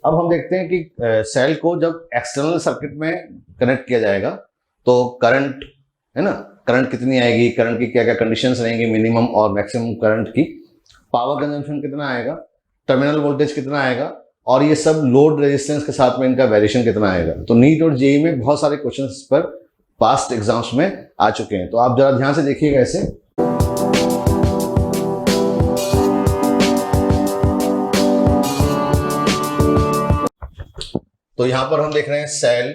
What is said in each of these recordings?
अब हम देखते हैं कि सेल को जब एक्सटर्नल सर्किट में कनेक्ट किया जाएगा तो करंट है ना, करंट कितनी आएगी, करंट की क्या क्या कंडीशंस रहेंगी, मिनिमम और मैक्सिमम करंट की, पावर कंजम्पशन कितना आएगा, टर्मिनल वोल्टेज कितना आएगा, और ये सब लोड रेजिस्टेंस के साथ में इनका वेरिएशन कितना आएगा। तो नीट और जेईई में बहुत सारे क्वेश्चंस पर पास्ट एग्जाम्स में आ चुके हैं, तो आप जरा ध्यान से देखिएगा ऐसे। तो यहां पर हम देख रहे हैं cell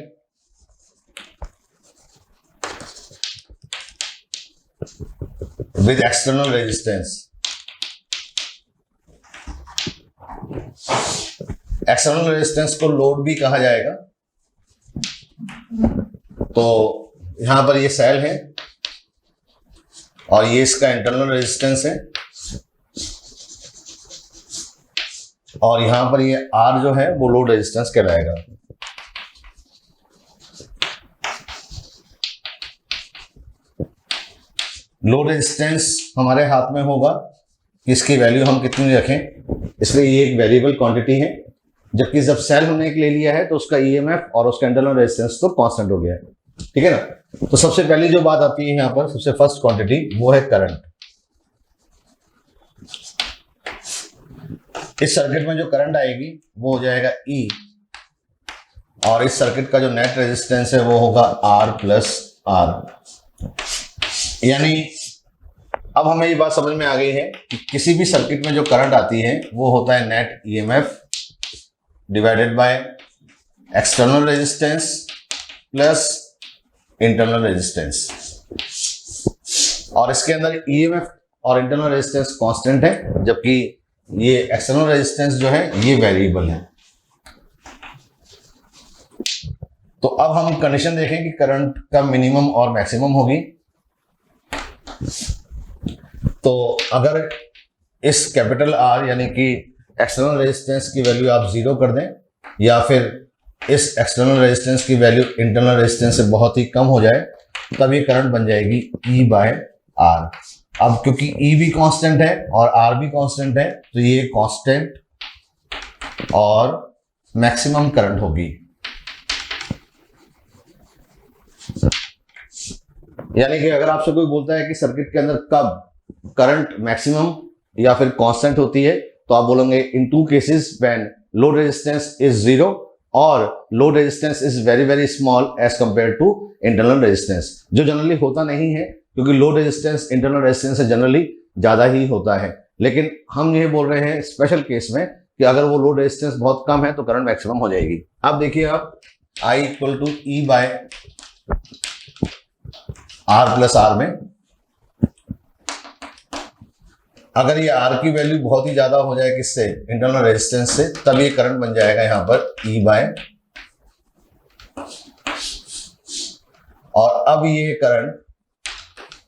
with external resistance. External resistance को लोड भी कहा जाएगा। तो यहां पर ये सेल है और ये इसका इंटरनल रेजिस्टेंस है, और यहां पर ये R जो है वो लोड रेजिस्टेंस कहलाएगा। लोड रेजिस्टेंस हमारे हाथ में होगा कि इसकी वैल्यू हम कितनी रखें, इसलिए ये एक वेरिएबल क्वांटिटी है, जबकि जब सेल हमने एक ले लिया है तो उसका ईएमएफ और उसका इंटरनल रेजिस्टेंस तो कांस्टेंट हो गया है, ठीक है ना। तो सबसे पहली जो बात आती है यहाँ पर, सबसे फर्स्ट क्वांटिटी वो है करंट। इस सर्किट में जो करंट आएगी वो हो जाएगा E, और इस सर्किट का जो नेट रेजिस्टेंस है वो होगा R प्लस R। यानी अब हमें ये बात समझ में आ गई है कि किसी भी सर्किट में जो करंट आती है वो होता है net EMF divided by external resistance plus internal resistance, और इसके अंदर ईएमएफ और इंटरनल रेजिस्टेंस कांस्टेंट है, जबकि ये एक्सटर्नल रेजिस्टेंस जो है ये वेरिएबल है। तो अब हम कंडीशन देखें कि करंट का मिनिमम और मैक्सिमम होगी। तो अगर इस कैपिटल R यानी कि एक्सटर्नल रेजिस्टेंस की वैल्यू आप 0 कर दें, या फिर इस एक्सटर्नल रेजिस्टेंस की वैल्यू इंटरनल रेजिस्टेंस से बहुत ही कम हो जाए, तब ये करंट बन जाएगी E बाय R। अब क्योंकि E भी कांस्टेंट है और R भी कांस्टेंट है, तो ये कांस्टेंट और मैक्सिमम करंट होगी। यानी कि अगर आपसे कोई बोलता है कि सर्किट के अंदर कब करंट मैक्सिमम या फिर कांस्टेंट होती है, तो आप बोलेंगे in two cases when load resistance is 0 और load resistance is very very small as compare to internal resistance, जो जनरली होता नहीं है क्योंकि लोड रेजिस्टेंस इंटरनल रेजिस्टेंस से जनरली ज्यादा ही होता है। लेकिन हम ये बोल रहे हैं स्पेशल केस में कि अगर वो लोड रेजिस्टेंस बहुत कम है तो करंट मैक्सिमम हो जाएगी। अब देखिए आप I equal to E by R plus R में अगर ये R की वैल्यू बहुत ही ज्यादा हो जाए किससे, इंटरनल रेजिस्टेंस से, तब ये करंट बन जाएगा यहां पर E बाय, और अब ये करंट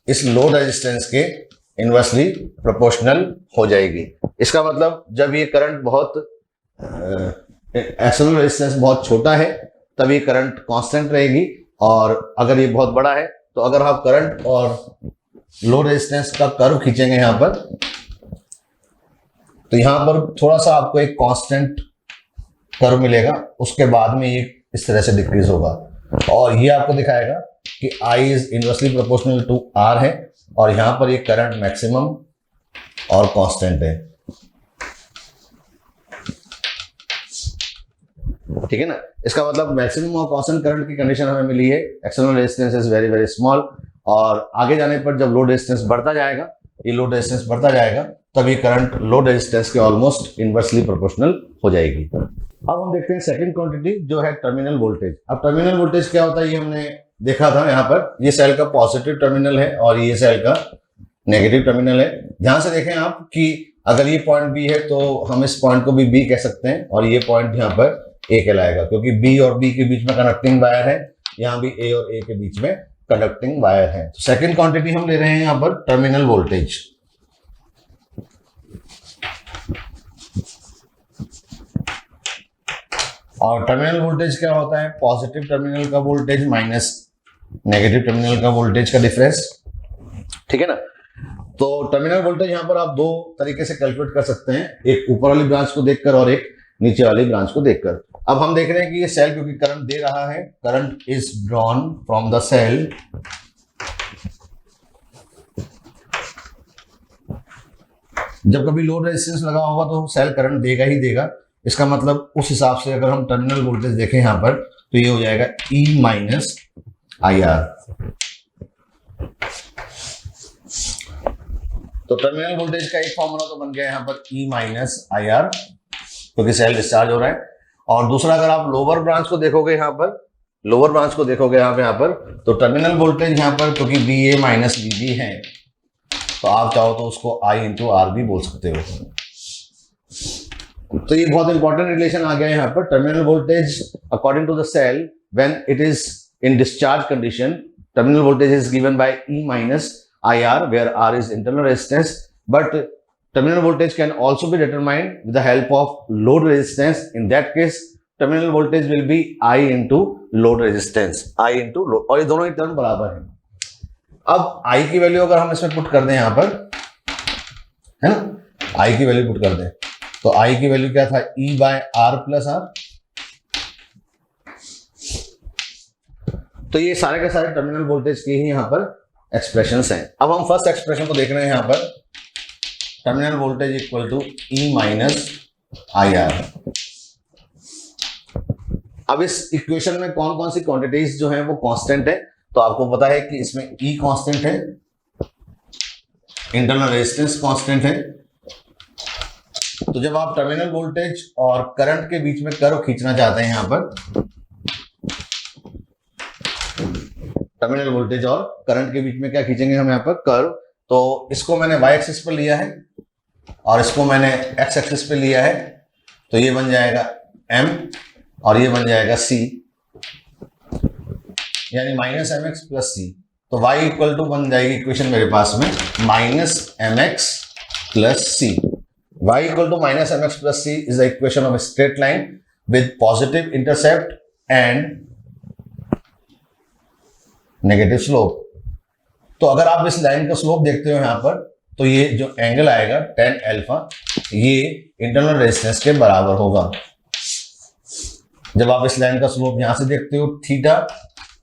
इस लोड रेजिस्टेंस के इनवर्सली प्रोपोर्शनल हो जाएगी। इसका मतलब जब ये करंट बहुत एक्सटर्नल रेजिस्टेंस बहुत छोटा है तब ये करंट कांस्टेंट रहेगी, और अगर ये बहुत बड़ा है तो अगर आप करंट और लोड रेजिस्टेंस का कर्व खींचेंगे यहां पर, तो यहां पर थोड़ा सा आपको एक कांस्टेंट कर्व मिलेगा, उसके बाद में ये इस तरह से डिक्रीज होगा, और ये आपको दिखाएगा कि I is inversely proportional to R है, और यहां पर ये करंट मैक्सिमम और कांस्टेंट है, ठीक है ना। इसका मतलब मैक्सिमम और कांस्टेंट करंट की कंडीशन हमें मिली है, external resistance is very very small, और आगे जाने पर जब लोड रेजिस्टेंस बढ़ता जाएगा, ये लोड रेजिस्टेंस बढ़ता जाएगा, तब ये करंट लोड रेजिस्टेंस के ऑलमोस्ट इनवर्सली प्रोपोर्शनल हो जाएगी। अब हम देखते हैं सेकंड क्वांटिटी जो है टर्मिनल वोल्टेज। अब टर्मिनल वोल्टेज क्या होता है ये हमने देखा था। यहाँ पर ये सेल का पॉजिटिव टर्मिनल है और ये सेल का नेगेटिव टर्मिनल है। ध्यान से देखें आप कि अगर ये पॉइंट B है तो हम इस पॉइंट को भी B कह सकते हैं, और ये पॉइंट यहाँ पर A कहलाएगा, क्योंकि B और B के बीच में कनेक्टिंग वायर है, यहाँ भी A और A के बीच में कंडक्टिंग वायर है। तो सेकंड क्वांटिटी हम ले रहे हैं यहाँ पर टर्मिनल वोल्टेज। और टर्मिनल वोल्टेज क्या होता है, पॉजिटिव टर्मिनल का वोल्टेज माइनस नेगेटिव टर्मिनल का वोल्टेज का डिफरेंस, ठीक है ना। तो टर्मिनल वोल्टेज यहाँ पर आप दो तरीके से कैलकुलेट कर सकते हैं, एक ऊपर वाली ब्रांच को देखकर और एक नीचे वाली ब्रांच को देखकर। अब हम देख रहे हैं कि ये सेल क्योंकि करंट दे रहा है, current is drawn from the cell जब कभी लोड रेजिस्टेंस लगा होगा तो सेल करंट देगा ही देगा। इसका मतलब उस हिसाब से अगर हम टर्मिनल वोल्टेज देखें यहां पर तो ये हो जाएगा E माइनस IR। तो टर्मिनल वोल्टेज का एक फॉर्मूला तो बन गया यहां पर E माइनस IR क्योंकि सेल डिस्चार्ज हो रहा है। और दूसरा अगर आप लोअर ब्रांच को देखोगे यहां पर, लोअर ब्रांच को देखोगे यहाँ पर तो टर्मिनल वोल्टेज यहां पर क्योंकि VA माइनस VB है तो आप चाहो तो उसको I इंटू R भी बोल सकते हो। तो ये बहुत इंपॉर्टेंट रिलेशन आ गया यहाँ पर। Terminal voltage according to the cell when it is in discharge condition, terminal voltage is given by E minus IR where R is internal resistance, but terminal voltage can also be determined with the help of load resistance. In that case terminal voltage will be I into load resistance, I into load, और ये दोनों ही term बराबर हैं। अब I की value अगर हम इसमें पुट कर दें यहाँ पर, है ना, I की वैल्यू पुट कर दें तो I की वैल्यू क्या था, E by R plus R। तो ये सारे के सारे टर्मिनल वोल्टेज के ही यहाँ पर एक्सप्रेशंस हैं। अब हम फर्स्ट एक्सप्रेशन को देख रहे हैं यहाँ पर, terminal voltage equal to E minus IR। अब इस इक्वेशन में कौन कौन सी क्वांटिटीज जो हैं वो कांस्टेंट है, तो आपको पता है कि इसमें E कांस्टेंट है, इंटरनल रेजिस्टेंस कांस्टेंट है। तो जब आप टर्मिनल वोल्टेज और करंट के बीच में कर्व खींचना चाहते हैं यहाँ पर, टर्मिनल वोल्टेज और करंट के बीच में क्या खींचेंगे हम यहाँ पर, कर्व। तो इसको मैंने y एक्सिस पर लिया है और इसको मैंने x एक्सिस पे लिया है, तो ये बन जाएगा m और ये बन जाएगा c, यानी माइनस mx प्लस c। तो y इक्वल टू बन जाएगी इक्वेशन मेरे पास में minus mx plus c। y equal to minus mx plus c is the equation of straight line with positive intercept and negative slope. तो अगर आप इस लाइन का स्लोप देखते हो यहाँ पर तो ये जो एंगल आएगा tan अल्फा ये इंटरनल रेजिस्टेंस के बराबर होगा। जब आप इस लाइन का स्लोप यहाँ से देखते हो थीटा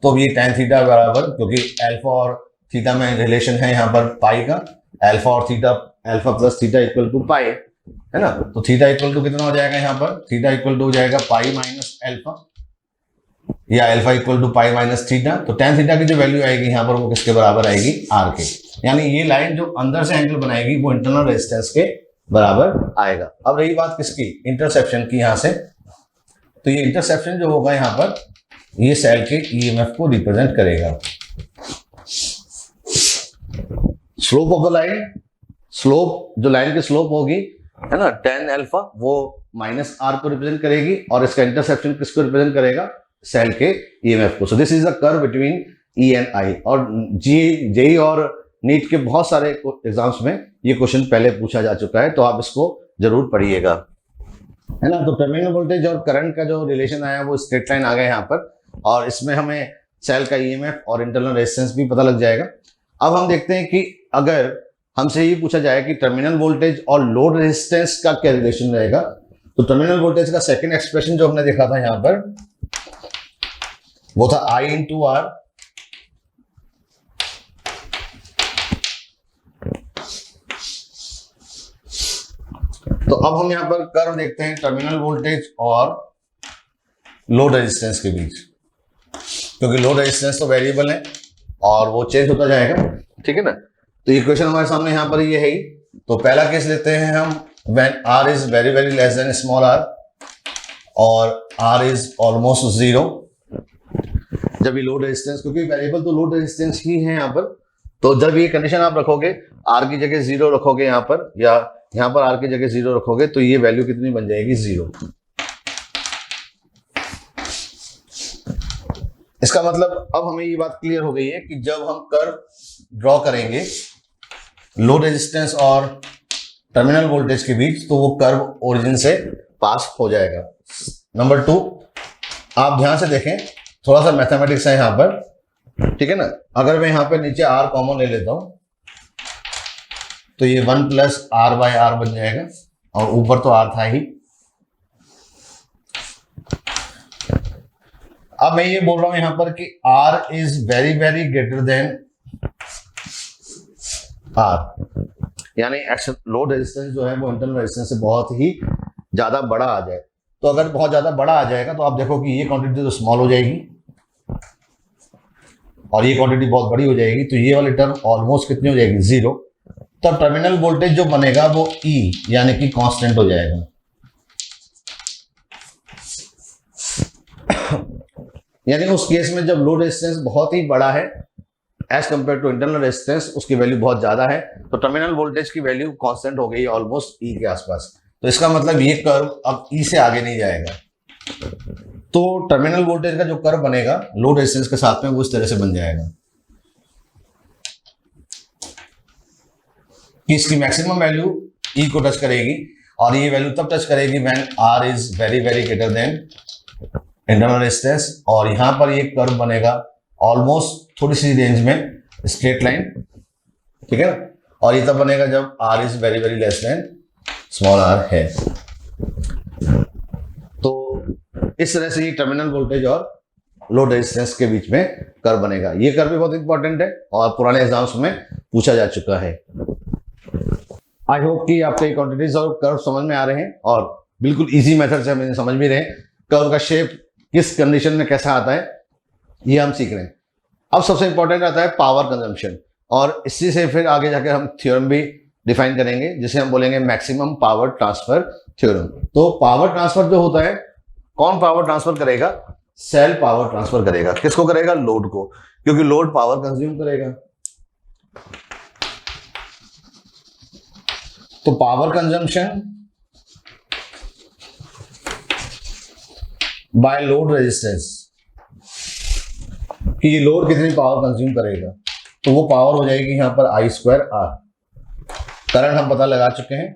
तो ये tan थीटा बराबर, क्योंकि अल्फा और थीटा में रिलेशन है यहाँ पर पाई का, अल्फा और theta, alpha plus theta equal to pi, है ना। तो थीटा इक्वल टू कितना हो जाएगा यहाँ पर, थीटा इक्वल टू हो जाएगा पाई माइनस अल्फा या alpha equal to pi minus theta. तो tan थीटा की जो वैल्यू आएगी यहाँ पर वो किसके बराबर आएगी, R के। यानी ये लाइन जो अंदर से एंगल बनाएगी वो इंटरनल रेजिस्टेंस के बराबर आएगा। अब रही बात किसकी, इंटरसेप्शन की यहाँ से, तो ये इंटरसेप्शन जो होगा यहाँ पर ये सेल के EMF को रिप्रेजेंट करेगा। Slope of the line, slope जो लाइन की स्लोप होगी है ना, tan अल्फा वो माइनस R को रिप्रेजेंट करेगी और इसका इंटरसेप्शन किसको रिप्रेजेंट करेगा, सेल के EMF को। सो this is the curve between E and I। और जेई और नीट के बहुत सारे एग्जाम्स में ये क्वेश्चन पहले पूछा जा चुका है, तो आप इसको जरूर पढ़िएगा, है ना। तो टर्मिनल वोल्टेज और करंट का जो रिलेशन आया वो स्ट्रेट लाइन आ गया यहाँ पर, और इसमें हमें सेल का EMF और इंटरनल रेजिस्टेंस भी पता लग जाएगा। अब हम देखते हैं कि अगर हमसे ये पूछा जाए कि टर्मिनल वोल्टेज और लोड रेजिस्टेंस का क्या रिलेशन रहेगा, तो टर्मिनल वोल्टेज का सेकेंड एक्सप्रेशन जो हमने देखा था यहाँ पर वो था I इंटू R। तो अब हम यहां पर कर्व देखते हैं टर्मिनल वोल्टेज और लोड रेजिस्टेंस के बीच, क्योंकि लोड रेजिस्टेंस तो वेरिएबल है और वो चेंज होता जाएगा, ठीक है ना। तो इक्वेशन हमारे सामने यहां पर ये है ही। तो पहला केस लेते हैं हम, when R is very very less than small r और R इज ऑलमोस्ट 0। जब ये लोड रेजिस्टेंस, क्योंकि वेरिएबल तो लोड रेजिस्टेंस ही है यहाँ पर, तो जब ये कंडीशन आप रखोगे, R की जगह 0 रखोगे यहाँ पर, या यहाँ पर R की जगह 0 रखोगे, तो ये वैल्यू कितनी बन जाएगी, 0। इसका मतलब अब हमें ये बात क्लियर हो गई है कि जब हम कर्व ड्रॉ करेंगे लोड रेजिस्टेंस और टर्मिनल वोल्टेज के बीच, तो वो कर्व ओरिजिन से पास हो जाएगा। नंबर 2, आप ध्यान से देखें, थोड़ा सा मैथमेटिक्स है यहाँ पर, ठीक है ना। अगर मैं यहाँ पे नीचे R कॉमन ले लेता हूं तो ये 1 प्लस R बाय R बन जाएगा, और ऊपर तो R था ही, अब मैं ये बोल रहा हूं यहां पर कि R is very very greater than R, यानी लोड रेजिस्टेंस जो है वो इंटरनल रेजिस्टेंस से बहुत ही ज्यादा बड़ा आ जाए। तो अगर बहुत ज्यादा बड़ा आ जाएगा तो आप देखो कि ये क्वांटिटी तो स्मॉल हो जाएगी और ये क्वांटिटी बहुत बड़ी हो जाएगी, तो ये वाली टर्म ऑलमोस्ट कितनी हो जाएगी, 0। तब टर्मिनल वोल्टेज जो बनेगा वो E यानी कि कांस्टेंट हो जाएगा। यानी उस केस में जब लोड रेजिस्टेंस बहुत ही बड़ा है as compare to internal resistance, उसकी वैल्यू बहुत ज्यादा है, तो टर्मिनल वोल्टेज की वैल्यू कांस्टेंट हो गई ऑलमोस्ट E के आसपास। तो इसका मतलब ये कर्व अब E से आगे नहीं जाएगा। तो टर्मिनल वोल्टेज का जो कर्व बनेगा लोड रेजिस्टेंस के साथ में वो इस तरह से बन जाएगा कि इसकी मैक्सिमम वैल्यू E को टच करेगी और ये वैल्यू तब टच करेगी when R is very very greater than internal resistance, और यहां पर ये कर्व बनेगा ऑलमोस्ट थोड़ी सी रेंज में स्ट्रेट लाइन, ठीक है ना। और ये तब बनेगा जब R is very very less than small r है। तो इस तरह से ये टर्मिनल वोल्टेज और लोड रेजिस्टेंस के बीच में कर्व बनेगा। ये कर्व भी बहुत इंपॉर्टेंट है और पुराने एग्जाम्स में पूछा जा चुका है। आई होप कि आपको ये क्वांटिटीज और कर्व समझ में आ रहे हैं और बिल्कुल इजी मेथड से हम समझ भी रहे हैं। कर्व का शेप किस कंडीशन में कैसा आता है ये हम सीख रहे हैं। अब सबसे इंपॉर्टेंट आता है पावर कंजम्पशन, और इसी से फिर आगे जाकर हम थ्योरम भी डिफाइन करेंगे जिसे हम बोलेंगे मैक्सिमम पावर ट्रांसफर थ्योरम। तो पावर ट्रांसफर जो होता है, कौन पावर ट्रांसफर करेगा, सेल पावर ट्रांसफर करेगा। किसको करेगा, लोड को, क्योंकि लोड पावर कंज्यूम करेगा। तो power consumption by load resistance, कि ये लोड कितनी पावर कंज्यूम करेगा, तो वो पावर हो जाएगी यहां पर I² R। करंट हम पता लगा चुके हैं,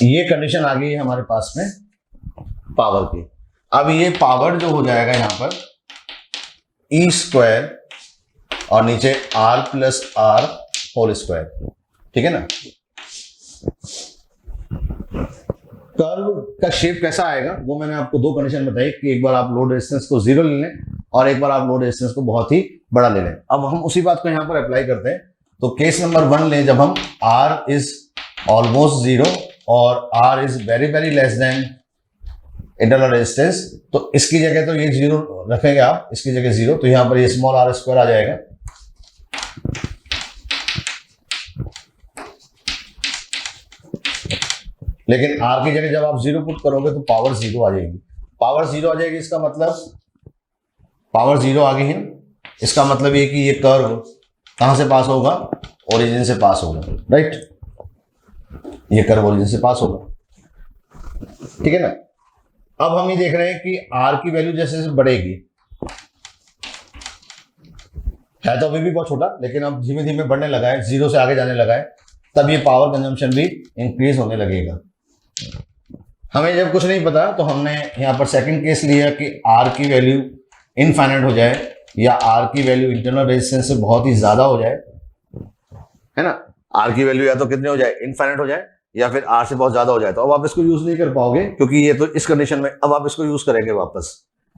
ये कंडीशन आ गई है हमारे पास में पावर की। अब ये पावर जो हो जाएगा यहां पर E² और नीचे R + R होल स्क्वायर, ठीक है ना। कर्व का शेप कैसा आएगा वो मैंने आपको दो कंडीशन बताई कि एक बार आप लोड रेजिस्टेंस को 0 ले लें और एक बार आप लोड रेजिस्टेंस को बहुत ही बड़ा ले लें। अब हम उसी बात को यहां पर अप्लाई करते हैं। तो केस नंबर 1 लें, जब हम R इज ऑलमोस्ट 0 और R is very very less than internal resistance, तो इसकी जगह तो ये 0 रखेंगे आप, इसकी जगह 0, तो यहां पर ये स्मॉल r² आ जाएगा। लेकिन R की जगह जब आप 0 पुट करोगे तो पावर 0 आ जाएगी। पावर 0 आ जाएगी, इसका मतलब पावर 0 आ गई है। इसका मतलब ये कि ये कर्व कहां से पास होगा, ओरिजिन से पास होगा, राइट। ये कर्व ओरिजिन से पास होगा, ठीक है ना। अब हम ये देख रहे हैं कि R की वैल्यू जैसे जैसे बढ़ेगी, है तो अभी भी बहुत छोटा, लेकिन अब धीमे धीमे बढ़ने लगा है, 0 से आगे जाने लगा है, तब ये पावर कंजम्पशन भी इंक्रीज होने लगेगा। हमें जब कुछ नहीं पता तो हमने यहाँ पर सेकंड केस लिया कि R की वैल्यू इनफाइनाइट हो जाए या R की वैल्यू इंटरनल रेजिस्टेंस से बहुत ही ज्यादा हो जाए, है ना। R की वैल्यू या तो कितने हो जाए, इनफाइनाइट हो जाए, या फिर R से बहुत ज्यादा हो जाए। तो अब आप इसको यूज नहीं कर पाओगे क्योंकि ये तो इस कंडीशन में अब आप इसको यूज करेंगे वापस,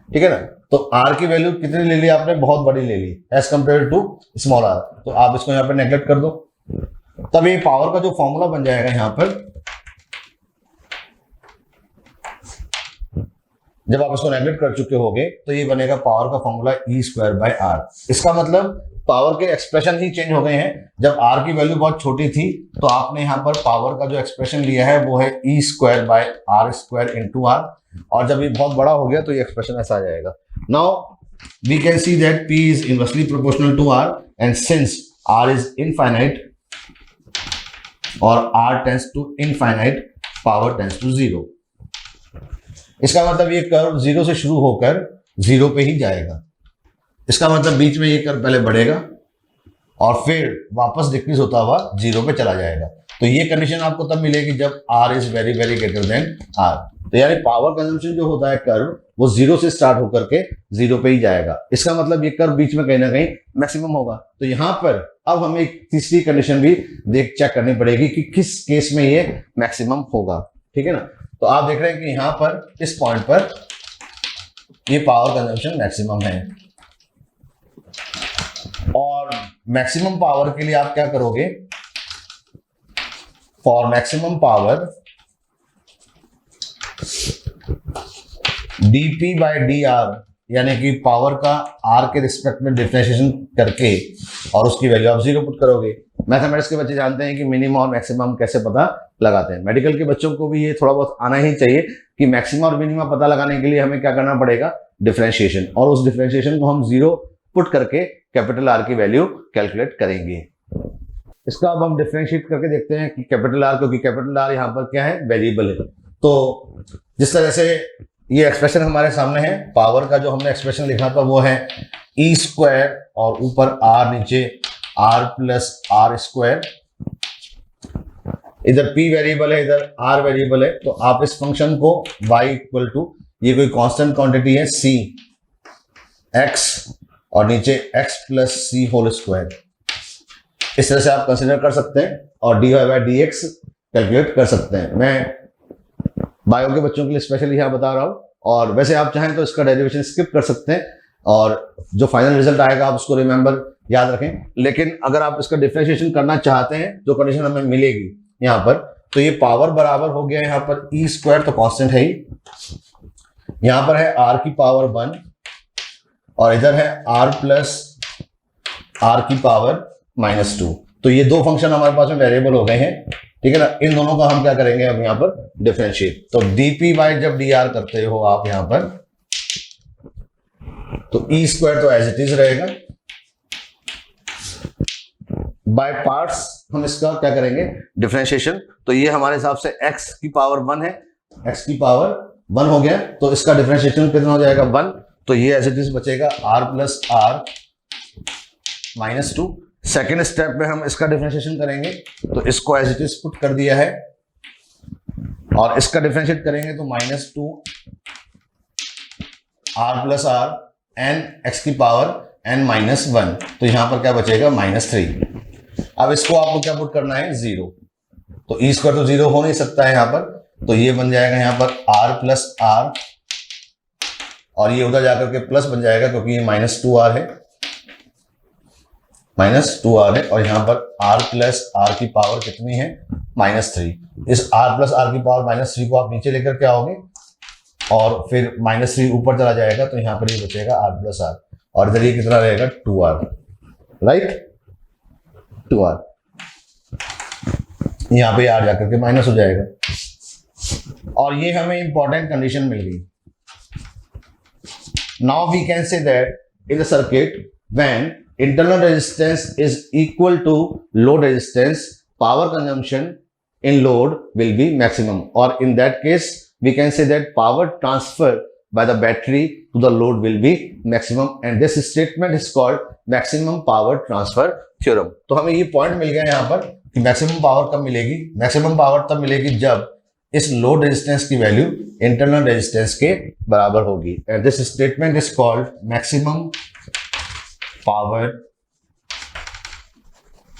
ठीक है ना। तो R की वैल्यू कितनी ले ली आपने, बहुत बड़ी ले ली as compare to small r, तो आप इसको यहाँ पर नेग्लेक्ट कर दो। तब ये पावर का जो फॉर्मूला बन जाएगा यहाँ पर, जब आप इसको नेग्लेक्ट कर चुके होगे तो ये बनेगा पावर का फॉर्मूला E² R। इसका मतलब पावर के एक्सप्रेशन ही चेंज हो गए हैं। जब R की वैल्यू बहुत छोटी थी तो आपने यहाँ पर पावर का जो एक्सप्रेशन लिया है वो है E² R² इंटू R, और जब ये बहुत बड़ा हो गया तो ये एक्सप्रेशन ऐसा आ जाएगा। Now we can see that P is inversely proportional to R, and since R is infinite और R tends to infinite, power tends to 0। इसका मतलब ये कर्व 0 से शुरू होकर 0 पे ही जाएगा। इसका मतलब बीच में ये कर्व पहले बढ़ेगा और फिर वापस डिक्रीज होता हुआ 0 पे चला जाएगा। तो ये कंडीशन आपको तब मिलेगी जब R is very very greater than R। तो यानी पावर कंजम्पशन जो होता है कर्व, वो 0 से स्टार्ट होकर के 0 पे ही जाएगा। इसका मतलब ये कर्व बीच में कहीं ना कहीं मैक्सिमम होगा। तो यहाँ पर अब हमें एक तीसरी कंडीशन भी चेक करनी पड़ेगी कि किस केस में ये मैक्सिमम होगा। ठीक है ना। तो आप देख रहे हैं कि यहां पर इस पॉइंट पर ये पावर कंजम्पशन मैक्सिमम है, और मैक्सिमम पावर के लिए आप क्या करोगे, for maximum power dp by dr, यानी कि पावर का r के रिस्पेक्ट में डिफरेंशिएशन करके और उसकी वैल्यू आप 0 पुट करोगे। मैथमेटिक्स के बच्चे जानते हैं कि मिनिमम और मैक्सिमम कैसे पता लगाते हैं। मेडिकल के बच्चों को भी ये थोड़ा बहुत आना ही चाहिए कि मैक्सिमम और मिनिमम पता लगाने के लिए हमें क्या करना पड़ेगा, डिफरेंशिएशन, और उस डिफरेंशिएशन को हम 0 पुट करके कैपिटल R की वैल्यू कैलकुलेट करेंगे। इसका अब हम डिफरेंशिएट करके देखते हैं कि कैपिटल R, क्योंकि कैपिटल R यहाँ पर क्या है, वेरिएबल है। तो जिस तरह से ये एक्सप्रेशन हमारे सामने है, पावर का जो हमने एक्सप्रेशन लिखा था वो है ई स्क्वायर और ऊपर R, नीचे R प्लस R स्क्वायर। इधर P वेरिएबल है, इधर R वेरिएबल है। तो आप इस फंक्शन को y इक्वल टू, ये कोई कांस्टेंट क्वांटिटी है C x और नीचे x प्लस सी होल स्क्वायर, इस तरह से आप कंसिडर कर सकते हैं और dy बाई dx कैलकुलेट कर सकते हैं। मैं बायो के बच्चों के लिए स्पेशली यहाँ बता रहा हूँ, और वैसे आप चाहें तो इसका डेरिवेशन स्किप कर सकते हैं और जो फाइनल रिजल्ट आएगा आप उसको रिमेंबर याद रखें। लेकिन अगर आप इसका डिफरेंशिएशन करना चाहते हैं, जो कंडीशन हमें मिलेगी यहाँ पर, तो ये पावर बराबर हो गया यहाँ पर ई स्क्वायर, तो कांस्टेंट है ही, यहाँ पर है r की पावर 1 और इधर है r प्लस r की पावर -2। तो ये दो फंक्शन हमारे पास में वेरिएबल हो गए हैं, ठीक है ना। इन दोनों का हम क्या करेंगे अब यहाँ पर डिफरेंशिएट। तो dp बाय जब dr करते हो आप यहाँ पर, तो ई स्क्वायर तो एज इट इज रहेगा, बाय पार्ट्स हम इसका क्या करेंगे, डिफरेंशिएशन। तो ये हमारे हिसाब से x की पावर 1 है, x की पावर 1 हो गया, तो इसका डिफरेंशिएशन कितना हो जाएगा, 1। तो ये एज इट इज बचेगा r plus r -2। Second step में हम इसका डिफरेंशिएशन करेंगे, तो इसको एज इट इज पुट कर दिया है और इसका डिफरेंशिएट करेंगे तो -2 r plus r n x की पावर n -1। तो यहां पर क्या बचेगा, -3। अब इसको आपको क्या पुट करना है, 0। तो ई स्क्वायर तो 0 हो नहीं सकता है यहाँ पर, तो ये बन जाएगा यहाँ पर r प्लस r और ये उधर जाकर के प्लस बन जाएगा क्योंकि ये -2r है, -2r है, और यहाँ पर r प्लस r की पावर कितनी है, -3। इस r प्लस r की पावर -3 को आप नीचे लेकर के आओगे और फिर -3 ऊपर चला जाएगा, तो यहाँ पर ये बचेगा r प्लस r, और इधर ये कितना रहेगा, 2r, राइट, 2r। यहाँ पे r जाकर के माइनस हो जाएगा, और ये हमें इंपॉर्टेंट कंडीशन मिल गई। Now we can say that in the circuit when internal resistance is equal to load resistance, power consumption in load will be maximum, or in that case we can say that power transfer by the battery to the load will be maximum, and this statement is called maximum power transfer theorem। तो हमें ये point मिल गया यहाँ पर कि maximum power कब मिलेगी, maximum power तब मिलेगी जब इस लोड रेजिस्टेंस की वैल्यू इंटरनल रेजिस्टेंस के बराबर होगी, and this statement is called maximum power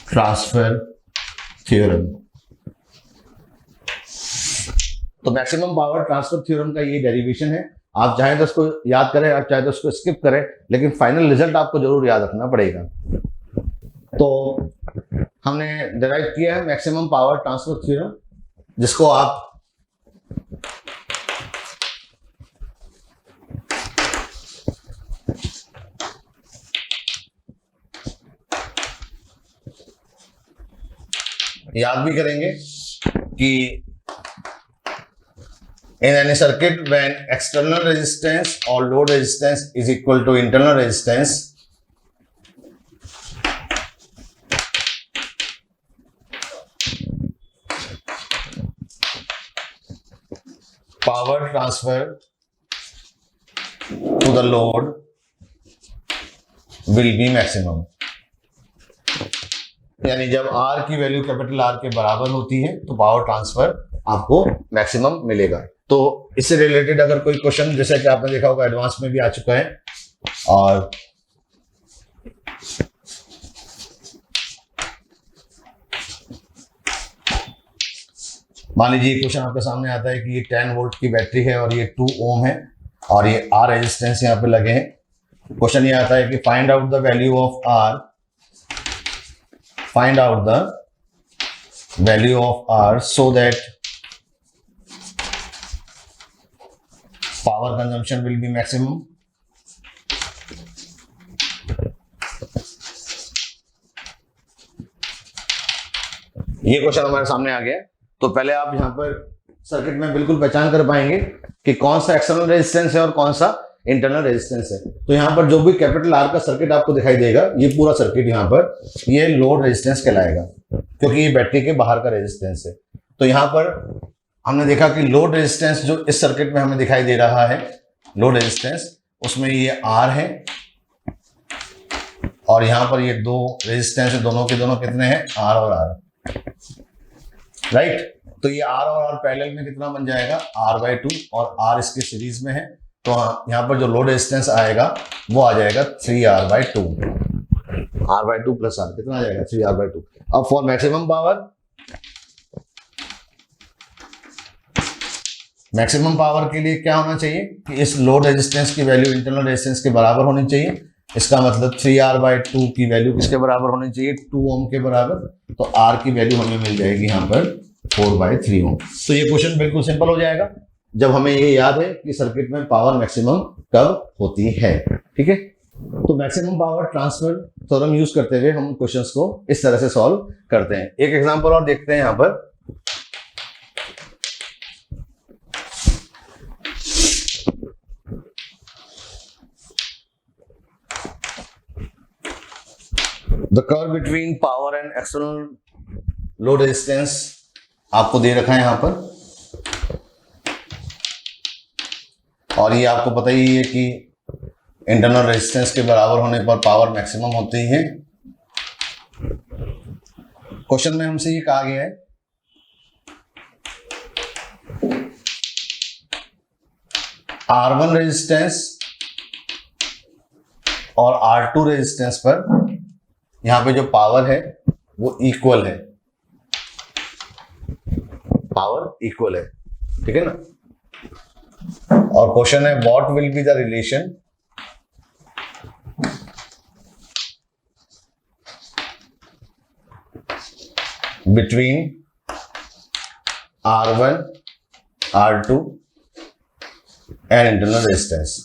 transfer theorem. तो मैक्सिमम पावर ट्रांसफर थ्योरम का ये डेरिवेशन है। आप चाहें तो उसको याद करें, आप चाहे तो उसको स्किप करें, लेकिन फाइनल रिजल्ट आपको जरूर याद रखना पड़ेगा। तो हमने डिराइव किया है मैक्सिमम पावर ट्रांसफर थ्योरम, जिसको आप याद भी करेंगे कि in any circuit when external resistance or load resistance is equal to internal resistance, power transfer to the load will be maximum। यानी जब R की वैल्यू कैपिटल R के बराबर होती है तो पावर ट्रांसफर आपको मैक्सिमम मिलेगा। तो इससे रिलेटेड अगर कोई क्वेश्चन, जैसे कि आपने देखा होगा एडवांस में भी आ चुका है, और मान लीजिए क्वेश्चन आपके सामने आता है कि ये 10 वोल्ट की बैटरी है और ये 2 ओम है और ये R रेजिस्टेंस यहाँ पे लगे हैं। क्वेश्चन ये आता है कि find out the value of R, find out the value of R so that power consumption will be maximum. ये क्वेश्चन हमारे सामने आ गया। तो पहले आप यहाँ पर सर्किट में बिल्कुल पहचान कर पाएंगे कि कौन सा एक्सटर्नल रेजिस्टेंस है और कौन सा इंटरनल रेजिस्टेंस है। तो यहाँ पर जो भी कैपिटल R का सर्किट आपको दिखाई देगा, ये पूरा सर्किट यहाँ पर ये लोड रेजिस्टेंस कहलाएगा, क्योंकि ये बैटरी के बाहर का रेजिस्टेंस है। तो यहाँ पर हमने देखा कि लोड रेजिस्टेंस जो इस सर्किट में हमें दिखाई दे रहा है, लोड रेजिस्टेंस, उसमें ये R है और यहाँ पर ये दो रेजिस्टेंस है, दोनों के दोनों कितने हैं, R और R, राइट। तो ये R और R पैरेलल में कितना बन जाएगा, R/2, और R इसके सीरीज में है। तो यहाँ पर जो लोड रेजिस्टेंस आएगा वो आ जाएगा 3R/2, R/2 प्लस R कितना आ जाएगा, 3R/2। अब for maximum power, maximum power के लिए क्या होना चाहिए कि इस लोड रेजिस्टेंस की वैल्यू इंटरनल रेजिस्टेंस के बराबर होनी चाहिए। इसका मतलब 3R/2 की वैल्यू किसके बराबर होनी चाहिए, 2 ओम के बराबर। तो R की वैल्यू हमें मिल जाएगी यहाँ पर 4/3 ओम। तो ये क्वेश्चन बिल्कुल सिंपल हो जाएगा जब हमें ये याद है कि सर्किट में पावर मैक्सिमम कब होती है। ठीक है, तो maximum power transfer theorem use करते हुए हम क्वेश्चंस को इस तरह से सॉल्व करते हैं। एक एग्जांपल और देखते हैं यहाँ पर। The curve between power and external load resistance आपको दे रखा है यहाँ पर, और ये आपको पता ही है कि इंटरनल रेजिस्टेंस के बराबर होने पर पावर मैक्सिमम होती है। क्वेश्चन में हमसे ये कहा गया है R1 रेजिस्टेंस और R2 रेजिस्टेंस पर यहाँ पे जो पावर है वो इक्वल है, पावर इक्वल है, ठीक है ना। और क्वेश्चन है what will be the relation between R1, R2 and internal resistance.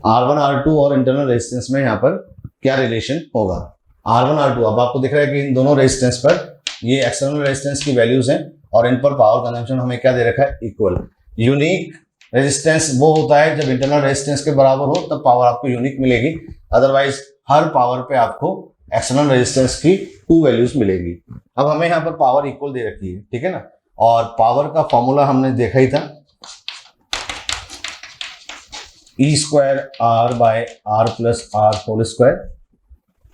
R1, R2 और इंटरनल रेजिस्टेंस में यहाँ पर क्या रिलेशन होगा। R1, R2, अब आपको दिख रहा है कि इन दोनों रेजिस्टेंस पर ये एक्सटर्नल रेजिस्टेंस की वैल्यूज हैं और इन पर पावर कंजम्पशन हमें क्या दे रखा है, इक्वल। यूनिक रेजिस्टेंस वो होता है जब इंटरनल रेजिस्टेंस के बराबर हो, तब पावर आपको यूनिक मिलेगी। अदरवाइज हर पावर पे आपको एक्सटर्नल रेजिस्टेंस की 2 वैल्यूज मिलेगी। अब हमें यहाँ पर पावर इक्वल दे रखी है, ठीक है ना। और पावर का फॉर्मूला हमने देखा ही था, E² R/R + R whole square.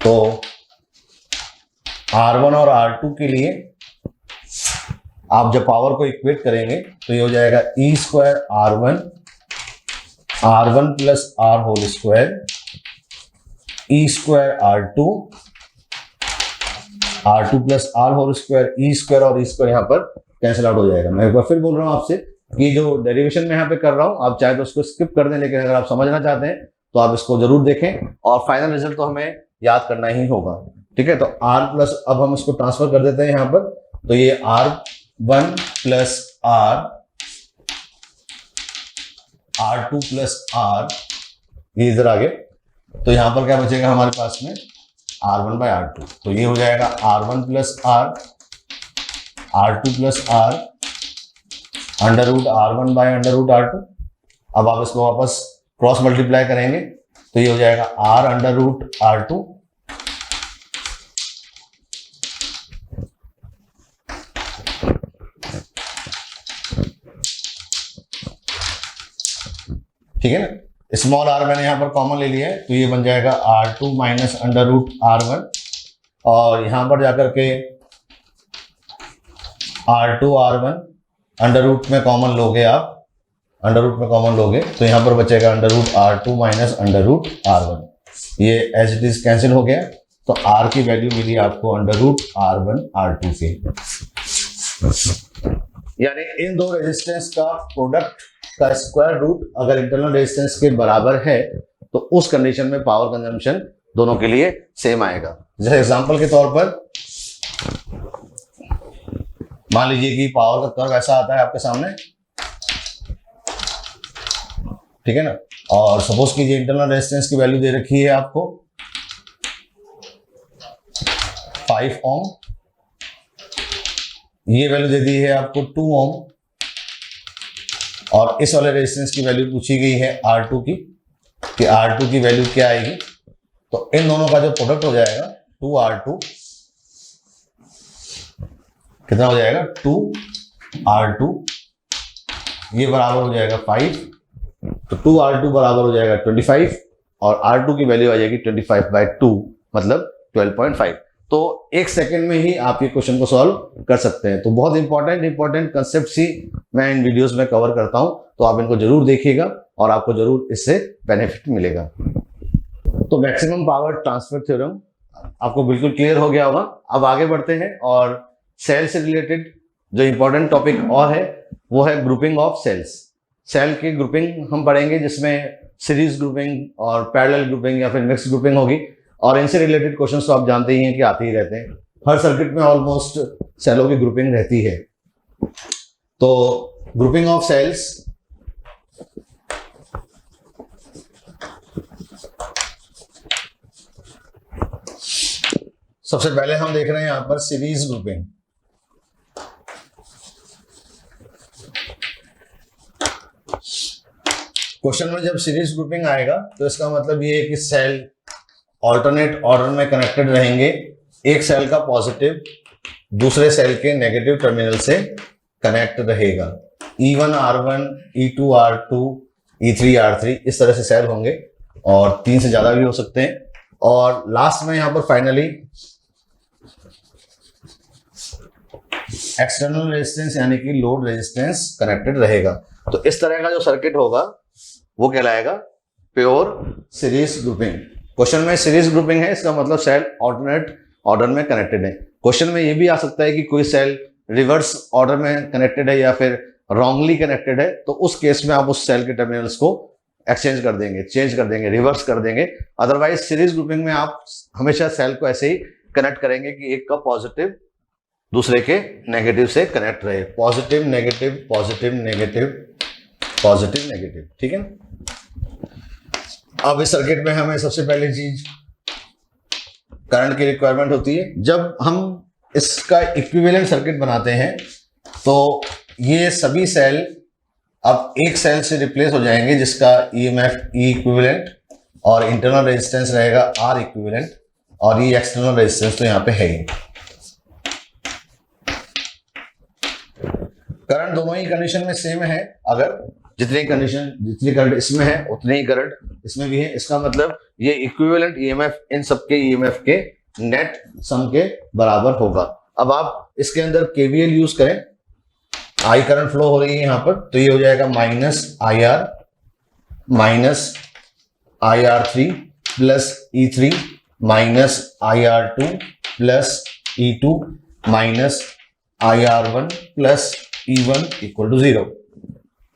तो R1 और R2 के लिए आप जब पावर को इक्वेट करेंगे तो ये हो जाएगा E² R1 + R whole square, E² R2 + R whole square, E² और E² यहाँ पर कैंसिल आउट हो जाएगा। मैं एक बार फिर बोल रहा हूँ आपसे कि जो डेरिवेशन में यहाँ पे कर रहा हूँ, आप चाहे तो उसको स्किप कर दें, लेकिन अगर आप समझना चाहते हैं तो आप इसको जरूर देखें और फाइनल रिजल्ट तो हमें याद करना ही होगा। ठीक है, तो R+, अब हम इसको ट्रांसफर कर देते हैं यहाँ पर। तो ये R1 + R2 + R, ये इधर आ गए। तो यहाँ पर क्या बचेगा हमारे पास में, R1/R2। तो ये हो जाएगा R1 + R, R2 + R, √R1/√R2। अब आप इसको वापस क्रॉस मल्टीप्लाई करेंगे तो ये हो जाएगा R√R2 ठीक है ना। स्मॉल r मैंने यहाँ पर कॉमन ले लिया है, तो ये बन जाएगा R2 - √R1, और यहाँ पर जाकर के R2R1 अंडर रूट में कॉमन लोगे आप, अंडर रूट में कॉमन लोगे तो यहाँ पर बचेगा √R2 - √R1। ये एज इट इज कैंसिल हो गया, तो R की वैल्यू मिली आपको √R1 R2 के। यानी इन दो रेजिस्टेंस का प्रोडक्ट का स्क्वायर रूट अगर इंटरनल रेजिस्टेंस के बराबर है तो उस कंडीशन में पावर कंजम्पशन दोनों के लिए सेम आएगा। जैसे एग्जांपल के तौर पर मान लीजिए कि पावर का कर्व ऐसा आता है आपके सामने, ठीक है ना, और सपोज कीजिए इंटरनल रेजिस्टेंस की वैल्यू दे रखी है आपको 5 ओम, ये वैल्यू दे दी है आपको 2 ओम, और इस वाले रेजिस्टेंस की वैल्यू पूछी गई है R2 की, कि R2 की वैल्यू क्या आएगी। तो इन दोनों का जो प्रोडक्ट हो जाएगा 2R2, कितना हो जाएगा 2R2, ये बराबर हो जाएगा 5, तो 2R2 बराबर हो जाएगा 25 और R2 की वैल्यू आ जाएगी 25/2 मतलब 12.5। तो एक सेकंड में ही आप ये क्वेश्चन को सॉल्व कर सकते हैं। तो बहुत इंपॉर्टेंट कंसेप्ट ही मैं इन वीडियोस में कवर करता हूं, तो आप इनको जरूर देखिएगा और आपको जरूर इससे बेनिफिट मिलेगा। तो मैक्सिमम पावर ट्रांसफर थ्योरम आपको बिल्कुल क्लियर हो गया होगा। अब आगे बढ़ते हैं और सेल से रिलेटेड जो इंपॉर्टेंट टॉपिक और है वो है ग्रुपिंग ऑफ सेल्स। सेल की ग्रुपिंग हम पढ़ेंगे जिसमें सीरीज ग्रुपिंग और पैरेलल ग्रुपिंग या फिर मिक्स ग्रुपिंग होगी, और इनसे रिलेटेड क्वेश्चंस तो आप जानते ही हैं कि आते ही रहते हैं। हर सर्किट में ऑलमोस्ट सेलों की ग्रुपिंग रहती है। तो ग्रुपिंग ऑफ सेल्स, सबसे पहले हम देख रहे हैं यहां पर सीरीज ग्रुपिंग। क्वेश्चन में जब सीरीज ग्रुपिंग आएगा तो इसका मतलब ये है कि सेल ऑल्टरनेट ऑर्डर में कनेक्टेड रहेंगे। एक सेल का पॉजिटिव दूसरे सेल के नेगेटिव टर्मिनल से कनेक्ट रहेगा। E1 R1, E2 R2, E3 R3 इस तरह से सेल होंगे, और 3 से ज्यादा भी हो सकते हैं। और लास्ट में यहां पर फाइनली एक्सटर्नल रेजिस्टेंस यानी कि लोड रेजिस्टेंस कनेक्टेड रहेगा। तो इस तरह का जो सर्किट होगा वो कहलाएगा प्योर सीरीज ग्रुपिंग। क्वेश्चन में सीरीज ग्रुपिंग है, इसका मतलब सेल ऑल्टरनेट ऑर्डर में कनेक्टेड है। क्वेश्चन में ये भी आ सकता है कि कोई सेल रिवर्स ऑर्डर में कनेक्टेड है या फिर रॉन्गली कनेक्टेड है, तो उस केस में आप उस सेल के टर्मिनल्स को एक्सचेंज कर देंगे, चेंज कर देंगे, रिवर्स कर देंगे। अदरवाइज सीरीज ग्रुपिंग में आप हमेशा सेल को ऐसे ही कनेक्ट करेंगे कि एक का पॉजिटिव दूसरे के नेगेटिव से कनेक्ट रहे, positive negative positive negative positive negative, ठीक है। अब इस सर्किट में हमें सबसे पहली चीज करंट की रिक्वायरमेंट होती है। जब हम इसका इक्विवेलेंट सर्किट बनाते हैं तो ये सभी सेल अब एक सेल से रिप्लेस हो जाएंगे जिसका ईएमएफ ई इक्विवेलेंट और इंटरनल रेजिस्टेंस रहेगा आर इक्विवेलेंट, और ये एक्सटर्नल रेजिस्टेंस तो यहाँ पे है ही। करंट दोनों ही कंडीशन में सेम है। अगर जितनी करंट इसमें है उतनी ही करंट इसमें भी है। इसका मतलब ये इक्विवेलेंट ईएमएफ इन सबके ईएमएफ के नेट सम के बराबर होगा। अब आप इसके अंदर केवीएल यूज करें, आई करंट फ्लो हो रही है यहाँ पर, तो ये हो जाएगा minus IR3 plus E3 minus IR2 plus E2 minus IR1 plus E1 equal to 0।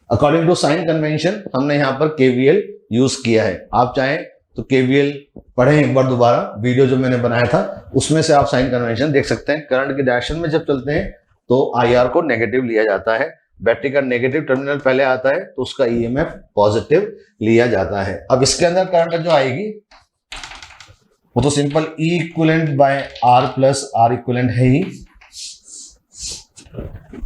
According to sign convention हमने यहाँ पर केवीएल यूज किया है। आप चाहें तो केवीएल पढ़ें एक बार दोबारा, वीडियो जो मैंने बनाया था उसमें से आप साइन कन्वेंशन देख सकते हैं। करंट की डायरेक्शन में जब चलते हैं तो IR को नेगेटिव लिया जाता है, बैटरी का नेगेटिव टर्मिनल पहले आता है तो उसका ईएमएफ पॉजिटिव लिया जाता है। अब इसके अंदर करंट जो आएगी वो तो simple E equivalent by R plus R equivalent है ही,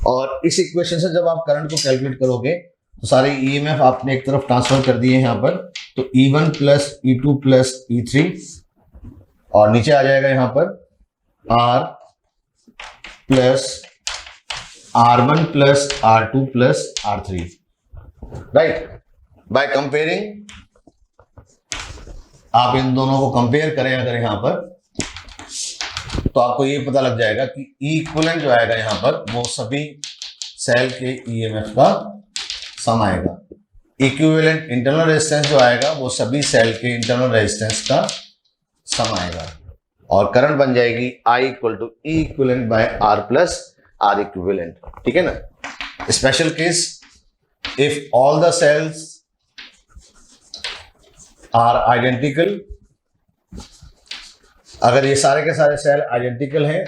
और इस इक्वेशन से जब आप करंट को कैलकुलेट करोगे तो सारे ईएमएफ आपने एक तरफ ट्रांसफर कर दिए यहाँ पर, तो E1 plus E2 plus E3, और नीचे आ जाएगा यहाँ पर R plus R1 plus R2 plus R3, right. By comparing आप इन दोनों को कंपेयर करें अगर यहाँ पर, तो आपको ये पता लग जाएगा कि ई इक्विवेलेंट जो आएगा यहाँ पर वो सभी सेल के ईएमएफ का सम आएगा। इक्विवेलेंट इंटरनल रेजिस्टेंस जो आएगा वो सभी सेल के इंटरनल रेजिस्टेंस का सम आएगा, और करंट बन जाएगी I equal to E equivalent by R plus R equivalent, ठीक है ना। Special case, if all the cells are identical, अगर ये सारे के सारे सेल आइडेंटिकल हैं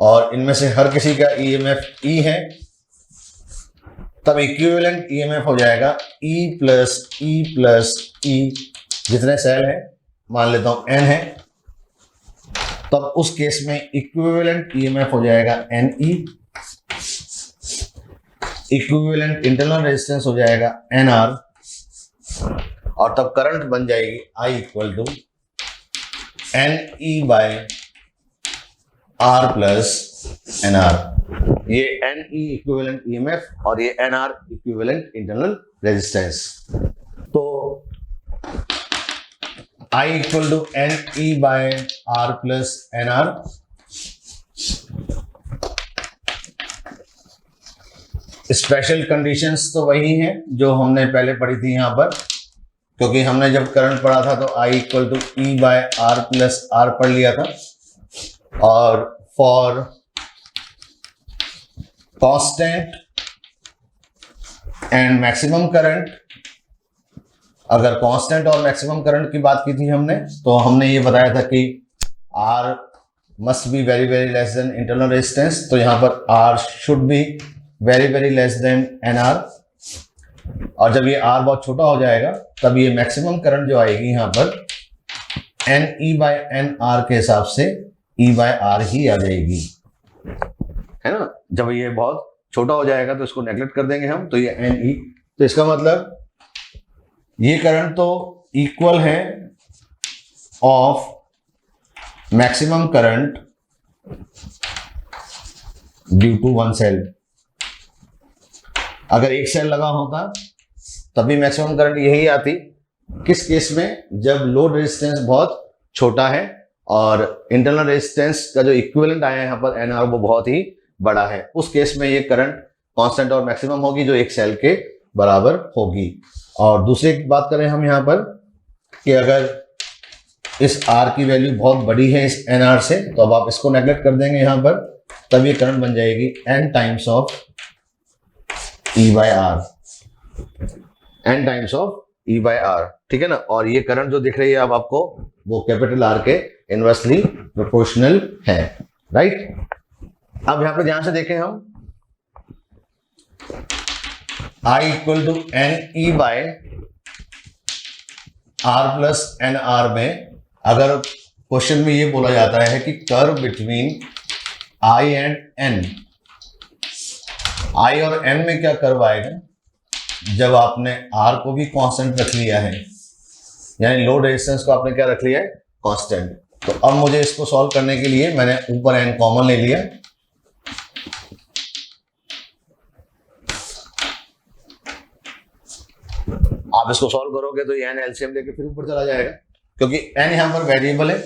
और इनमें से हर किसी का ईएमएफ ई है, तब इक्विवेलेंट ईएमएफ हो जाएगा ई प्लस ई, जितने सेल हैं मान लेता हूं एन है, तब उस केस में इक्विवेलेंट ईएमएफ हो जाएगा n E, equivalent internal resistance हो जाएगा एन आर, और तब करंट बन जाएगी I equal to N E by are plus N r. ये एन ई इक्विवेलेंट ईएमएफ और ये n r equivalent internal resistance. तो I equal to N E by are plus N r. Special conditions तो वही हैं जो हमने पहले पढ़ी थी यहां पर, क्योंकि हमने जब करंट पढ़ा था तो I equal to E by are plus R पढ़ लिया था। और for constant and maximum current, अगर कांस्टेंट और मैक्सिमम करंट की बात की थी हमने, तो हमने ये बताया था कि R must be very very less than internal resistance, तो यहाँ पर R should be very very less than NR, और जब ये R बहुत छोटा हो जाएगा तब ये मैक्सिमम करंट जो आएगी यहाँ पर NE बाय NR के हिसाब से E बाय R ही आ जाएगी, है ना। जब ये बहुत छोटा हो जाएगा तो इसको नेगलेक्ट कर देंगे हम, तो ये NE, तो इसका मतलब ये करंट तो इक्वल है of maximum current due to one cell. अगर एक सेल लगा होता तभी मैक्सिमम करंट यही आती। किस केस में? जब लोड रेजिस्टेंस बहुत छोटा है और इंटरनल रेजिस्टेंस का जो इक्विवेलेंट आया है यहाँ पर NR वो बहुत ही बड़ा है, उस केस में ये करंट कांस्टेंट और मैक्सिमम होगी जो एक सेल के बराबर होगी। और दूसरी बात करें हम यहाँ पर कि अगर इस R की वैल्यू बहुत बड़ी है इस NR से, तो अब आप इसको नेगलेक्ट कर देंगे यहाँ पर, तब ये करंट बन जाएगी N times of E by R, N times of E by R, ठीक है ना। और ये करंट जो दिख रही है अब आपको, वो कैपिटल R के इनवर्सली प्रोपोर्शनल है, राइट। अब यहाँ पे ध्यान से देखें हम, I equal to N E by are plus N R में, अगर क्वेश्चन में ये बोला जाता है कि curve between I and N, I और N में क्या कर्व आएगा? जब आपने R को भी कांस्टेंट रख लिया है, यानी लोड रेजिस्टेंस को आपने क्या रख लिया है? कांस्टेंट। तो अब मुझे इसको सॉल्व करने के लिए मैंने ऊपर N कॉमन ले लिया, आप इसको सॉल्व करोगे तो ये n एलसीएम लेके फिर ऊपर चला जाएगा, क्योंकि n यहाँ पर वेरिएबल है।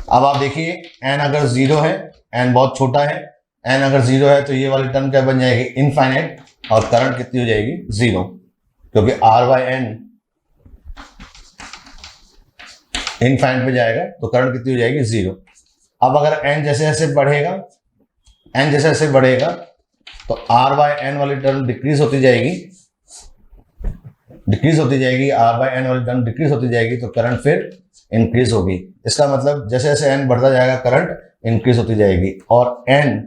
अब आप देखिए n अगर 0 है, n बहुत छोटा है, n अगर 0 है तो ये वाली टर्म क्या बन जाएगी? इनफाइनाइट, और करंट कितनी हो जाएगी? 0, क्योंकि R बाय N इनफाइनाइट पे जाएगा तो करंट कितनी हो जाएगी? 0। अब अगर n जैसे जैसे बढ़ेगा, n जैसे जैसे बढ़ेगा तो R बाय N वाली टर्म डिक्रीज होती जाएगी, R बाय N वाली टर्म डिक्रीज होती जाएगी, तो करंट फिर इंक्रीज होगी। इसका मतलब जैसे जैसे n बढ़ता जाएगा करंट इंक्रीज होती जाएगी, और n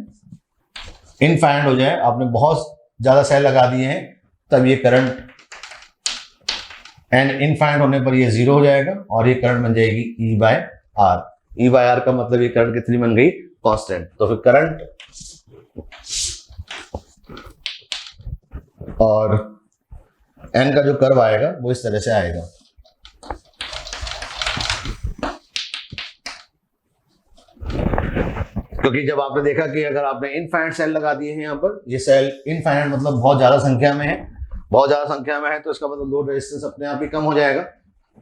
इनफाइनाइट हो जाए, आपने बहुत ज्यादा सेल लगा दिए हैं, तब ये करंट n इनफाइनाइट होने पर ये 0 हो जाएगा और ये करंट बन जाएगी E by R। E by R का मतलब ये करंट कितनी बन गई? कांस्टेंट। तो फिर करंट और n का जो कर्व आएगा वो इस तरह से आएगा। क्योंकि जब आपने देखा कि अगर आपने इनफाइनाइट सेल लगा दिए हैं यहाँ पर, ये सेल इनफाइनाइट मतलब बहुत ज्यादा संख्या में है, तो इसका मतलब लोड रेजिस्टेंस अपने आप ही कम हो जाएगा,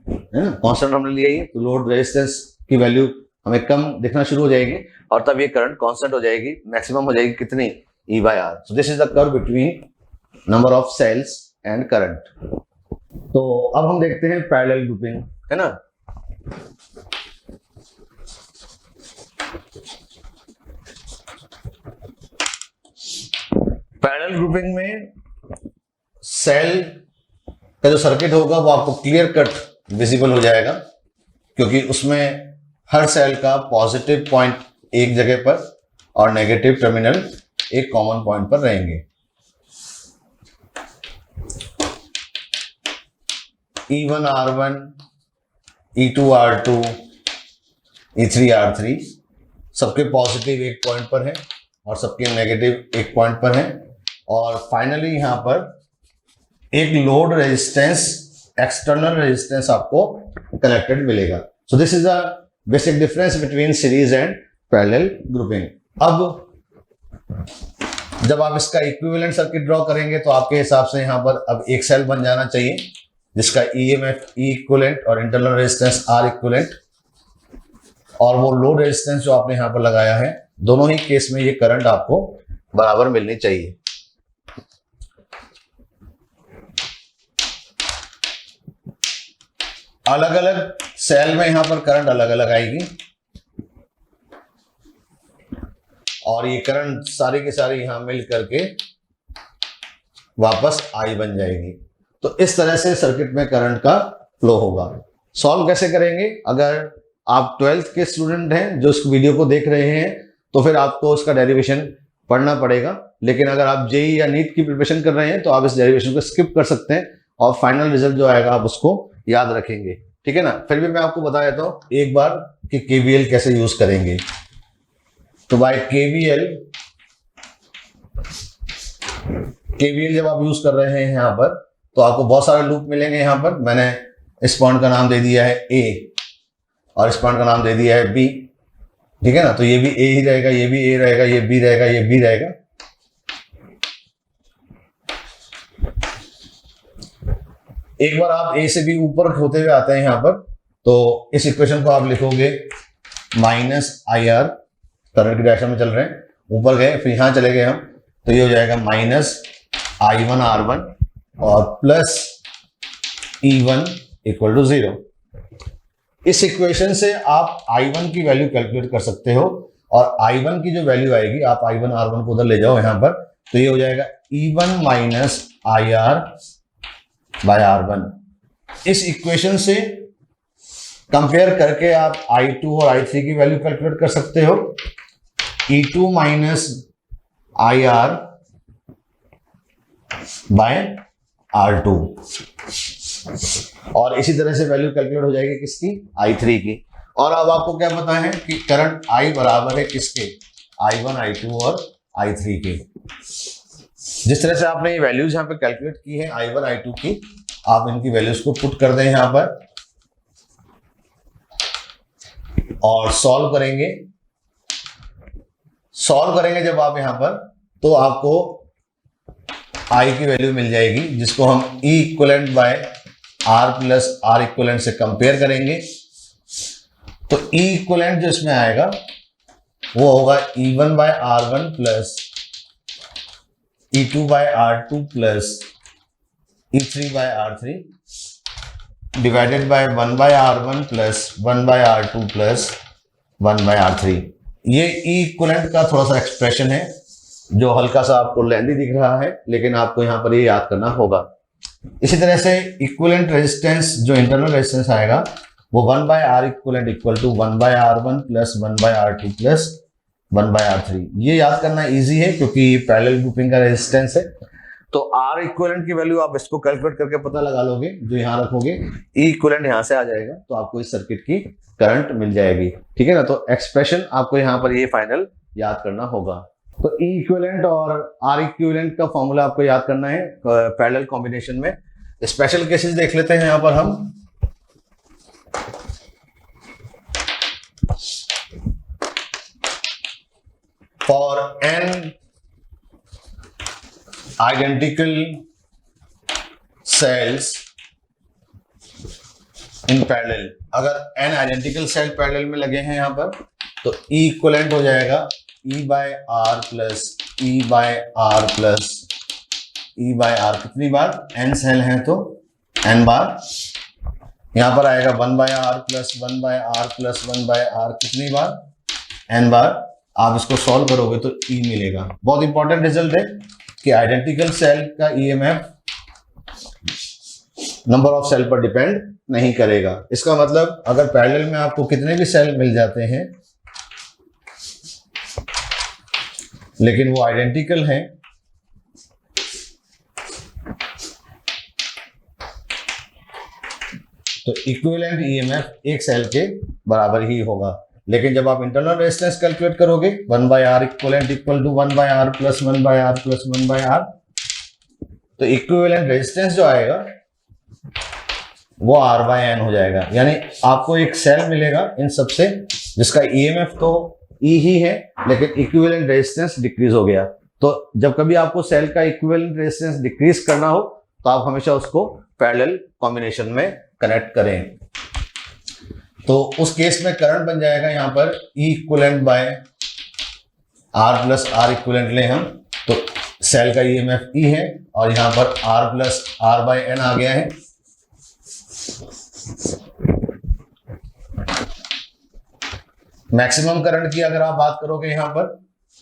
है ना। कांस्टेंट हमने लिया ही, तो लोड रेजिस्टेंस की वैल्यू हमें कम दिखना शुरू हो जाएगी, और तब ये करंट कांस्टेंट हो जाएगी, मैक्सिमम हो जाएगी कितनी? E by R। So this is the curve between number of cells and current. तो अब हम देखते हैं पैरेलल लूपिंग, है ना। पैरेलल ग्रुपिंग में सेल का जो सर्किट होगा वो आपको क्लियर कट विजिबल हो जाएगा, क्योंकि उसमें हर सेल का पॉजिटिव पॉइंट एक जगह पर और नेगेटिव टर्मिनल एक कॉमन पॉइंट पर रहेंगे। E1 R1, E2 R2, E3 R3 सबके पॉजिटिव एक पॉइंट पर है और सबके नेगेटिव एक पॉइंट पर है। और फाइनली यहां पर एक लोड रेजिस्टेंस, एक्सटर्नल रेजिस्टेंस आपको कनेक्टेड मिलेगा। सो this is a basic difference between series and parallel grouping. अब जब आप इसका इक्विवेलेंट सर्किट ड्रॉ करेंगे तो आपके हिसाब से यहां पर अब एक सेल बन जाना चाहिए जिसका EMF E इक्विवेलेंट और इंटरनल रेजिस्टेंस R इक्विवेलेंट, और वो लोड रेजिस्टेंस जो आपने यहां पर लगाया है, दोनों ही केस में ये करंट आपको बराबर मिलनी चाहिए। अलग अलग सेल में यहां पर करंट अलग अलग आएगी और ये करंट सारी की सारी यहां मिल करके वापस I बन जाएगी। तो इस तरह से सर्किट में करंट का फ्लो होगा। सॉल्व कैसे करेंगे? अगर आप 12th के स्टूडेंट हैं जो इस वीडियो को देख रहे हैं तो फिर आपको उसका डेरिवेशन पढ़ना पड़ेगा, लेकिन अगर आप जेई या नीट की प्रिपरेशन कर रहे हैं तो आप इस डेरिवेशन को स्किप कर सकते हैं और फाइनल रिजल्ट जो आएगा आप उसको याद रखेंगे, ठीक है ना। फिर भी मैं आपको बता देता हूं एक बार कि केवीएल कैसे यूज करेंगे। तो बाय केवीएल जब आप यूज कर रहे हैं यहां पर तो आपको बहुत सारे लूप मिलेंगे। यहां पर मैंने इस पॉइंट का नाम दे दिया है ए और इस पॉइंट का नाम दे दिया है बी, ठीक है ना। तो ये भी ए ही रहेगा, ये भी ए रहेगा, ये बी रहेगा, ये बी रहेगा। एक बार आप ए से बी ऊपर होते हुए आते हैं यहां पर, तो इस इक्वेशन को आप लिखोगे -IR, करंट की डायरेक्शन में चल रहे हैं, ऊपर गए फिर यहां चले गए हम, तो ये हो जाएगा -I1 R1 और प्लस E1 इक्वल टू 0। इस इक्वेशन से आप I1 की वैल्यू कैलकुलेट कर सकते हो और I1 की जो वैल्यू आएगी, आप I1 R1 को उधर ले जाओ यहां पर, तो ये हो जाएगा E1 -IR बाय R1। इस इक्वेशन से कंपेयर करके आप I2 और I3 की वैल्यू कैलकुलेट कर सकते हो। E2 -IR बाय R2, और इसी तरह से वैल्यू कैलकुलेट हो जाएगी किसकी? I3 की। और अब आपको क्या पता है कि करंट I बराबर है किसके? I1, I2 और I3 के। जिस तरह से आपने ये वैल्यूज यहाँ पे कैलकुलेट की है I1, I2 की, आप इनकी वैल्यूज को पुट कर दें यहां पर और सॉल्व करेंगे। जब आप यहां पर, तो आपको I की वैल्यू मिल जाएगी जिसको हम E equivalent by R plus R equivalent से कंपेयर करेंगे। तो E इक्विवेलेंट जो इसमें आएगा वो होगा E1 by R1 plus E2 by R2 plus E3 by R3 divided by 1 by R1 plus 1 by R2 plus 1 by R3। ये E equivalent का थोड़ा सा एक्सप्रेशन है जो हल्का सा आपको लेंदी दिख रहा है, लेकिन आपको यहां पर ये याद करना होगा। इसी तरह से इक्विवेलेंट रेजिस्टेंस जो इंटरनल रेजिस्टेंस आएगा वो 1 by R equivalent equal to 1 by R1 plus 1 by R2 plus 1 by R3। ये याद करना इजी है क्योंकि ये पैरेलल ग्रुपिंग का रेजिस्टेंस है। तो R इक्विवेलेंट की वैल्यू आप इसको कैलकुलेट करके पता लगा लोगे, जो यहाँ रखोगे E इक्विवेलेंट यहाँ से आ जाएगा, तो आपको इस सर्किट की करंट मिल जाएगी, ठीक है ना। तो एक्सप्रेशन आपको यहाँ पर ये फाइनल याद करना होगा। तो E इक्विवेलेंट और R इक्विवेलेंट का फॉर्मूला आपको याद करना है पैरेलल कॉम्बिनेशन में। स्पेशल केसेस देख लेते हैं यहाँ पर हम। For n identical cells in parallel, अगर n आइडेंटिकल सेल पैरेलल में लगे हैं यहां पर, तो E इक्विवेलेंट हो जाएगा E by R plus E by R plus E by R। कितनी बार? n सेल हैं तो n बार। यहां पर आएगा 1 by R plus 1 by R plus 1 by R। कितनी बार? n बार। आप इसको सॉल्व करोगे तो E मिलेगा। बहुत इंपॉर्टेंट रिजल्ट है, कि आइडेंटिकल सेल का ईएमएफ नंबर ऑफ सेल पर डिपेंड नहीं करेगा। इसका मतलब अगर पैरेलल में आपको कितने भी सेल मिल जाते हैं लेकिन वो आइडेंटिकल हैं, तो इक्विवेलेंट ईएमएफ एक सेल के बराबर ही होगा। लेकिन जब आप इंटरनल रेजिस्टेंस कैलकुलेट करोगे 1/R equivalent equal to 1/R plus 1/R plus 1/R, तो इक्विवेलेंट रेजिस्टेंस जो आएगा वो R/N हो जाएगा। यानी आपको एक सेल मिलेगा इन सबसे जिसका ईएमएफ तो E ही है लेकिन इक्विवेलेंट रेजिस्टेंस डिक्रीज हो गया। तो जब कभी आपको सेल का इक्विवेलेंट रेजिस्टेंस डिक्रीज करना हो तो आप हमेशा उसको पैरेलल कॉम्बिनेशन में कनेक्ट करें। तो उस केस में करंट बन जाएगा यहाँ पर E equivalent by R plus R equivalent लें हम, तो सेल का ईएमएफ E है और यहाँ पर R प्लस R/N आ गया है। मैक्सिमम करंट की अगर आप बात करोगे यहाँ पर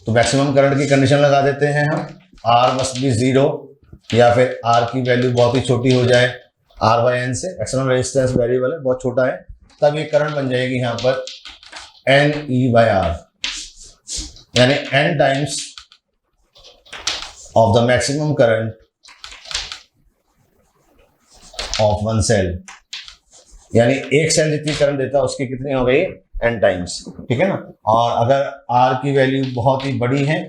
तो मैक्सिमम करंट की कंडीशन लगा देते हैं हम, R मस्ट बी 0 या फिर R की वैल्यू बहुत ही छोटी हो जाए R/N से, एक्सटर्नल रेजिस्टेंस वेरिएबल है बहुत छोटा है, तब ये करंट बन जाएगी यहाँ पर NE/R, यानी N times of the maximum current of one cell, यानी एक सेल जितनी करंट देता है उसकी कितनी हो गई N टाइम्स, ठीक है ना। और अगर R की वैल्यू बहुत ही बड़ी है,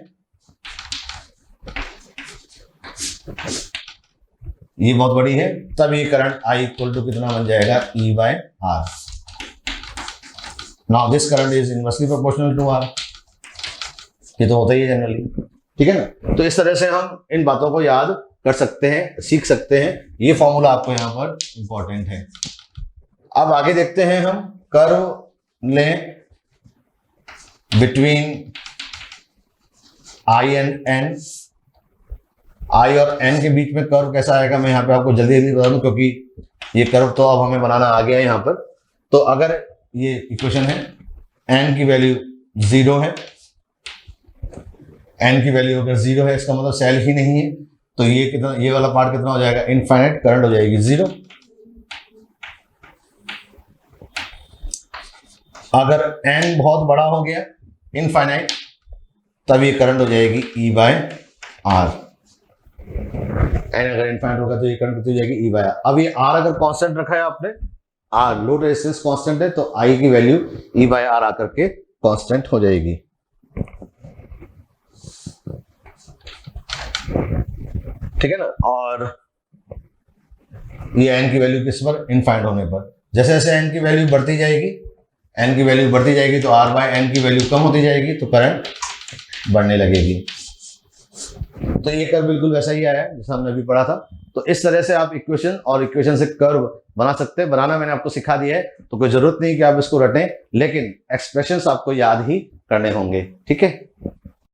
ये बहुत बड़ी है, तब ये करंट I इक्वल टू कितना बन जाएगा E/R। Now this current is inversely proportional to R, ये तो होता ही है जनरली, ठीक है ना। तो इस तरह से हम इन बातों को याद कर सकते हैं, सीख सकते हैं, ये फॉर्मूला आपको यहाँ पर इंपॉर्टेंट है। अब आगे देखते हैं हम कर्व लें between I and N, I और N के बीच में कर्व कैसा आएगा मैं यहाँ पे आपको जल्दी जल्दी बता दूं क्योंकि ये कर्व तो अब हमें बनाना आ गया है यहाँ पर। तो अगर ये इक्वेशन है N की वैल्यू 0 है, N की वैल्यू अगर 0 है इसका मतलब सेल ही नहीं है, तो ये कितना, ये वाला पार्ट कितना हो जाएगा, इनफाइनाइट करंट हो जाएगी 0। अगर N बहुत बड़ा हो गया इनफाइनाइट, तब ये करंट हो जाएगी E/R। N अगर इनफाइनाइट होगा तो ये करंट हो जाएगी E/R। अब ये R अगर कांस्टेंट रखा है आपने, R लोड रेजिस्टेंस कांस्टेंट है, तो I की वैल्यू E/R आकर के कांस्टेंट हो जाएगी। ठीक है ना। और ये N की वैल्यू किस पर, इनफाइनाइट होने पर, जैसे जैसे N की वैल्यू बढ़ती जाएगी, N की वैल्यू बढ़ती जाएगी तो R/N की वैल्यू कम होती जाएगी तो करंट बढ़ने लगेगी। तो ये कर्व बिल्कुल वैसा ही आया जैसा हमने अभी पढ़ा था। तो इस तरह से आप इक्वेशन और इक्वेशन से कर्व बना सकते हैं। बनाना मैंने आपको सिखा दिया है तो कोई जरूरत नहीं कि आप इसको रटें, लेकिन एक्सप्रेशंस आपको याद ही करने होंगे, ठीक है।